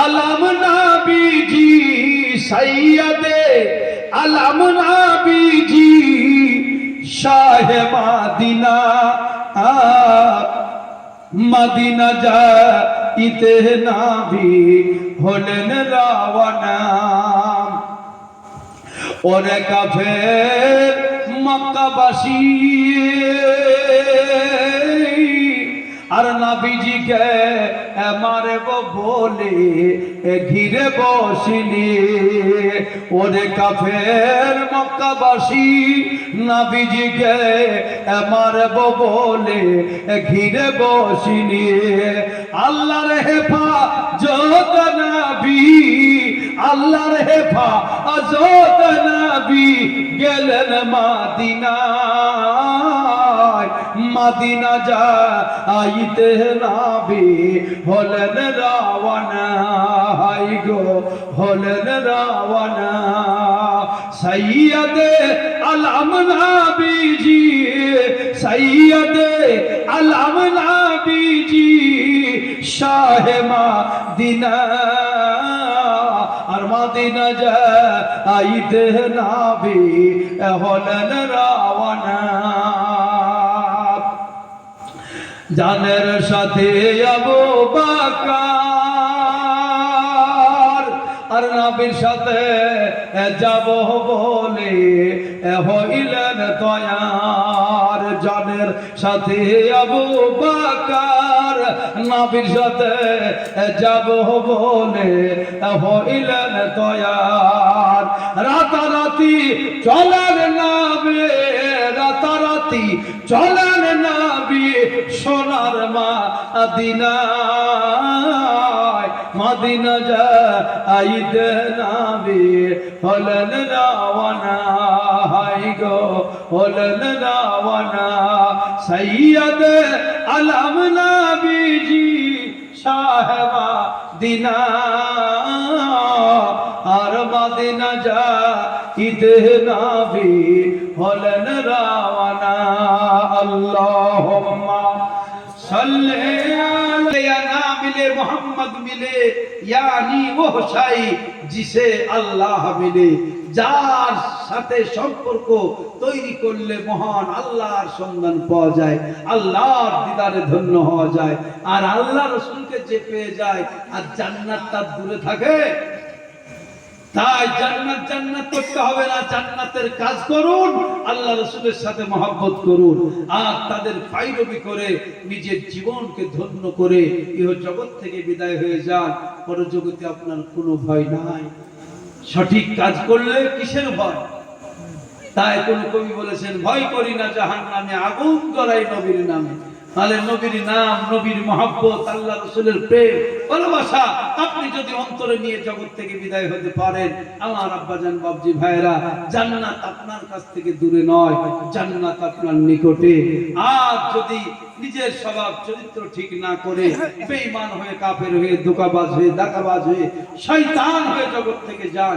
আলম নবীজি সৈয়দে আলম নবীজি শাহে Medina Medina যাইতে নবী হলেন রওয়ানা। ওরে কাফের মক্কাবাসী আর নবীজিকে মারব বলে ঘিরে বসিনি। ওরে কাফের মক্কাবাসী নবীজিকে মারব বলে ঘিরে বসিনি। আল্লাহর হেফাজত নবী আল্লাহর হেফাজত নবী গেলেন মদিনায়। মদিনা যাইতে নবী হলেন রওয়ানা গো হলেন রওয়ানা। সৈয়দে আলম নবীজি সৈয়দে আলম নবীজি শাহে মদিনা আর মদিনা যাইতে নবী হলেন রওয়ানা। জানের সাথে আবু বকর আর নবীর সাথে যাব বলে হইলেন তৈয়ার। জানের সাথে আবু বকর নবীর সাথে যাব বলে হইলেন তৈয়ার। রাতারাতি চলেন নবী রাতারাতি চলেন নবী সোনার মদিনায়। মদিনা যাইতে নবী হলেন রওয়ানা গো হলেন রওয়ানা। সৈয়দে আলম নবীজি শাহে মদিনা আর মদিনা যাইতে নবী হলেন রওয়ানা। আল্লাহুম্মা সাল্লি আলাইহি না মিলে মোহাম্মদ মিলে यानी वो शाई जिसे अल्लाह मिले। যার সাথে সম্পর্ক তৈরি করলে মহান আল্লাহর সন্ধান পাওয়া যায়, আল্লাহর দিদারে ধন্য হওয়া যায়। আর আল্লাহ রাসূলকে যে পেয়ে যায় আর জান্নাত তার দূরে থাকে। তাই জান্নাত জান্নাত করতে হবে না, জান্নাতের কাজ করুন, আল্লাহ রাসূলের সাথে মহব্বত করুন আর তাদের ফাইলবি করে নিজের জীবনকে ধন্য করে ইহ জগৎ থেকে বিদায় হয়ে যান। পরজগতে আপনার কোনো ভয় নাই। সঠিক কাজ করলে কিসের ভয়? তাই কোন কবি বলেছেন ভয় করি না জাহান্নামে আগুন জ্বলাই নবীর নামে। তাহলে নবীর নাম নবীর মহব্বত আল্লাহ রাসূলের প্রেম ভালোবাসা আপনি যদি অন্তরে নিয়ে জগৎ থেকে বিদায় হতে পারেন, আমার আব্বাজান বাবজি ভাইরা, জান্নাত আপনার কাছ থেকে দূরে নয়, জান্নাত আপনার নিকটে। আর যদি নিজের স্বভাব চরিত্র ঠিক না করে বেঈমান হয়ে কাফের হয়ে ধোঁকাবাজ হয়ে দাগাবাজ হয়ে শয়তান হয়ে জগৎ থেকে যান,